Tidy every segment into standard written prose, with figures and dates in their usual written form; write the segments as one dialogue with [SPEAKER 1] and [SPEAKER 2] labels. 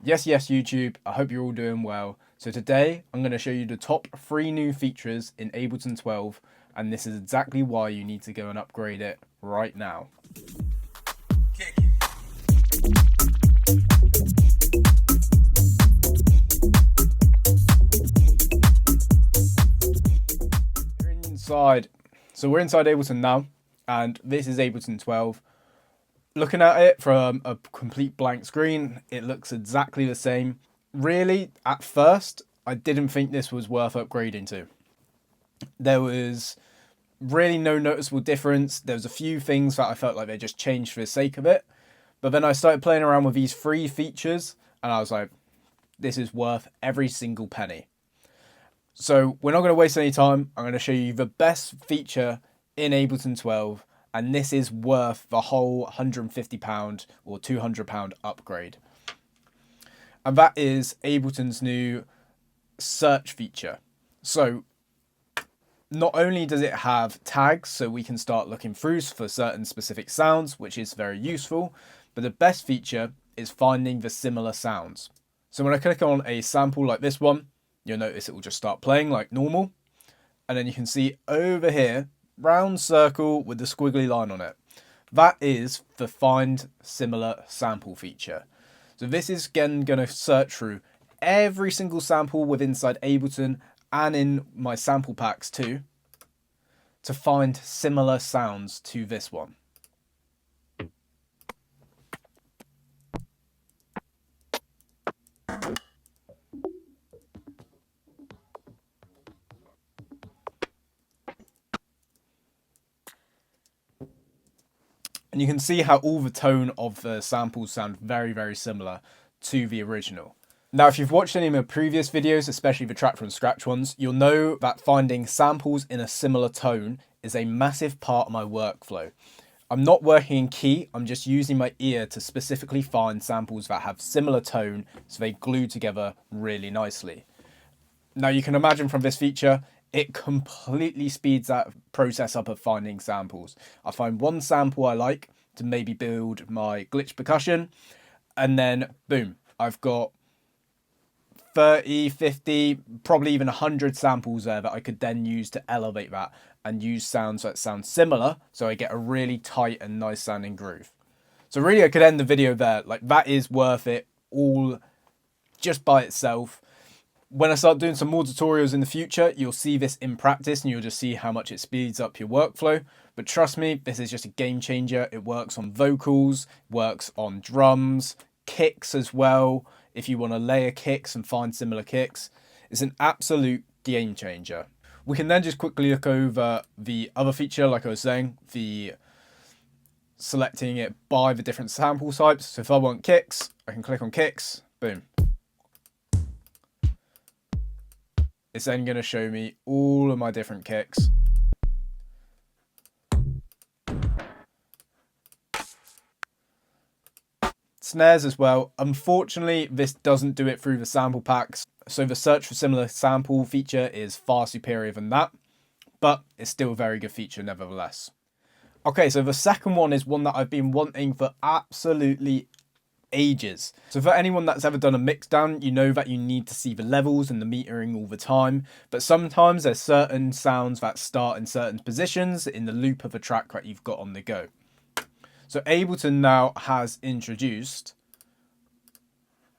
[SPEAKER 1] Yes, YouTube, I hope you're all doing well. So today I'm going to show you the top 3 new features in Ableton 12, and this is exactly why you need to go and upgrade it right now. We're inside Ableton now, and this is Ableton 12. Looking at it from a complete blank screen, it looks exactly the same. Really, at first, I didn't think this was worth upgrading to. There was really no noticeable difference. There was a few things that I felt like they just changed for the sake of it. But then I started playing around with these 3 features, and I was like, this is worth every single penny. So we're not going to waste any time. I'm going to show you the best feature in Ableton 12, and this is worth the whole £150 or £200 upgrade. And that is Ableton's new search feature. So not only does it have tags, so we can start looking through for certain specific sounds, which is very useful, but the best feature is finding the similar sounds. So when I click on a sample like this one, you'll notice it will just start playing like normal. And then you can see over here, round circle with the squiggly line on it. That is the find similar sample feature. So this is again going to search through every single sample within inside Ableton and in my sample packs too, to find similar sounds to this one. And you can see how all the tone of the samples sound very, very similar to the original. Now, if you've watched any of my previous videos, especially the track from scratch ones, you'll know that finding samples in a similar tone is a massive part of my workflow. I'm not working in key, I'm just using my ear to specifically find samples that have similar tone so they glue together really nicely. Now you can imagine from this feature, it completely speeds that process up of finding samples. I find one sample I like to maybe build my glitch percussion, and then boom, I've got 30, 50, probably even 100 samples there that I could then use to elevate that and use sounds that sound similar, so I get a really tight and nice sounding groove. So really I could end the video there. Like, that is worth it all just by itself. When I start doing some more tutorials in the future, you'll see this in practice and you'll just see how much it speeds up your workflow. But trust me, this is just a game changer. It works on vocals, works on drums, kicks as well. If you want to layer kicks and find similar kicks, it's an absolute game changer. We can then just quickly look over the other feature, like I was saying, the selecting it by the different sample types. So if I want kicks, I can click on kicks, boom. It's then going to show me all of my different kicks. Snares as well. Unfortunately, this doesn't do it through the sample packs, so the search for similar sample feature is far superior than that, but it's still a very good feature nevertheless. Okay, so the second one is one that I've been wanting for absolutely ages. So for anyone that's ever done a mixdown, you know that you need to see the levels and the metering all the time, but sometimes there's certain sounds that start in certain positions in the loop of a track that you've got on the go. So Ableton now has introduced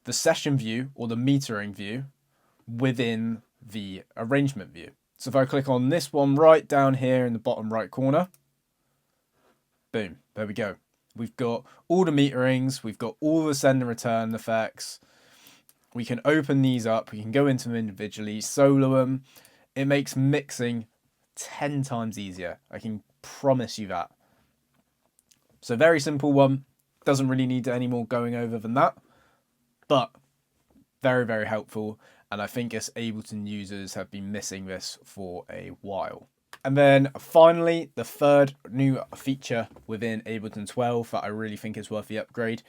[SPEAKER 1] the session view or the metering view within the arrangement view. So if I click on this one right down here in the bottom right corner, boom, there we go. We've got all the meterings, we've got all the send and return effects. We can open these up, we can go into them individually, solo them. It makes mixing 10 times easier. I can promise you that. So very simple one, doesn't really need any more going over than that, but very, very helpful. And I think us Ableton users have been missing this for a while. And then finally, the third new feature within Ableton 12 that I really think is worth the upgrade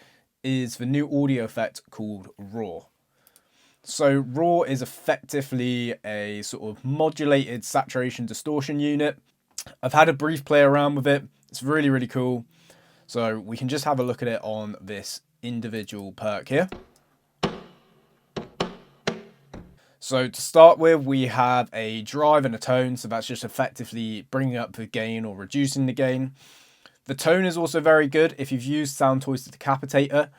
[SPEAKER 1] is the new audio effect called Raw. So Raw is effectively a sort of modulated saturation distortion unit. I've had a brief play around with it. It's really, really cool. So we can just have a look at it on this individual perk here. So to start with, we have a drive and a tone. So that's just effectively bringing up the gain or reducing the gain. The tone is also very good if you've used Soundtoys Decapitator.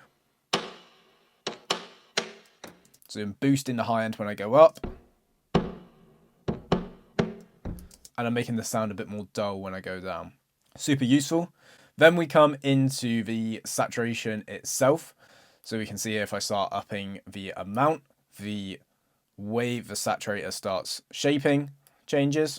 [SPEAKER 1] So I'm boosting the high end when I go up. And I'm making the sound a bit more dull when I go down. Super useful. Then we come into the saturation itself. So we can see if I start upping the amount, the way the saturator starts shaping changes.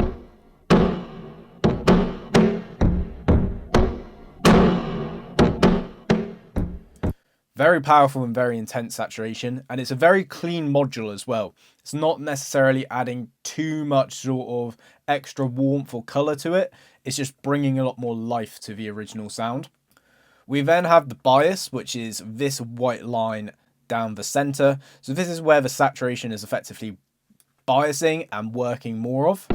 [SPEAKER 1] Very powerful and very intense saturation, and it's a very clean module as well. It's not necessarily adding too much sort of extra warmth or colour to it. It's just bringing a lot more life to the original sound. We then have the bias, which is this white line down the centre. So this is where the saturation is effectively biasing and working more of.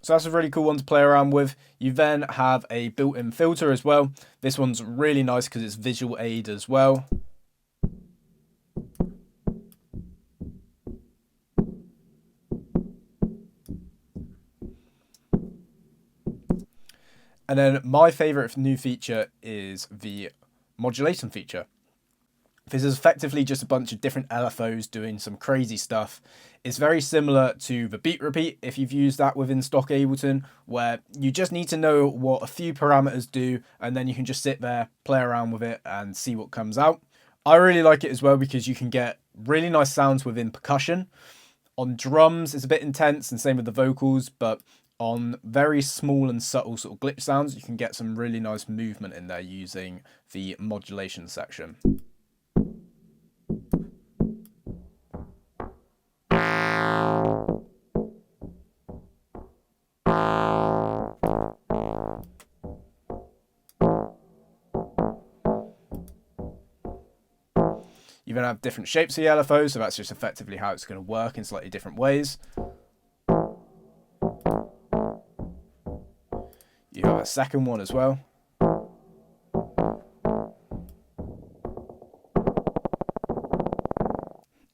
[SPEAKER 1] So that's a really cool one to play around with. You then have a built-in filter as well. This one's really nice because it's visual aid as well. And then my favorite new feature is the modulation feature. This is effectively just a bunch of different LFOs doing some crazy stuff. It's very similar to the beat repeat if you've used that within stock Ableton, where you just need to know what a few parameters do and then you can just sit there, play around with it and see what comes out. I really like it as well because you can get really nice sounds within percussion. On drums it's a bit intense and same with the vocals, but on very small and subtle sort of glitch sounds you can get some really nice movement in there using the modulation section. You then have different shapes of the LFO, so that's just effectively how it's going to work in slightly different ways. You have a second one as well.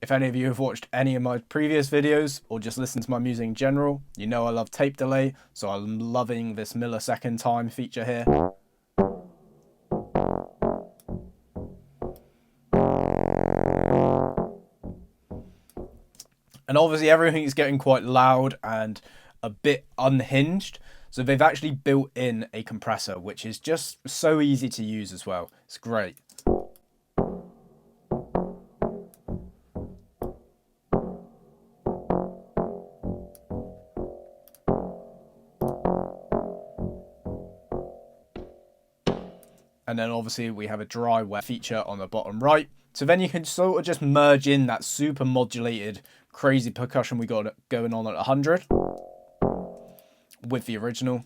[SPEAKER 1] If any of you have watched any of my previous videos or just listened to my music in general, you know I love tape delay, so I'm loving this millisecond time feature here. And obviously everything is getting quite loud and a bit unhinged. So they've actually built in a compressor, which is just so easy to use as well. It's great. And then obviously we have a dry wet feature on the bottom right. So then you can sort of just merge in that super modulated crazy percussion we got going on at 100 with the original.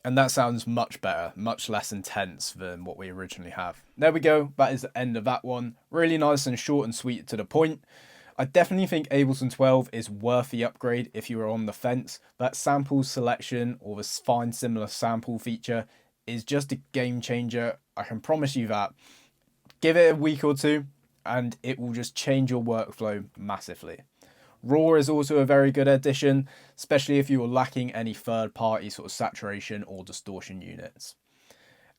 [SPEAKER 1] And that sounds much better, much less intense than what we originally have. There we go, that is the end of that one. Really nice and short and sweet to the point. I definitely think Ableton 12 is worth the upgrade if you are on the fence. That sample selection or the find similar sample feature is just a game changer. I can promise you that. Give it a week or two and it will just change your workflow massively. Raw is also a very good addition, especially if you are lacking any third-party sort of saturation or distortion units.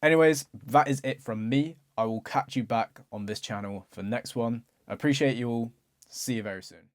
[SPEAKER 1] Anyways, that is it from me. I will catch you back on this channel for the next one. I appreciate you all. See you very soon.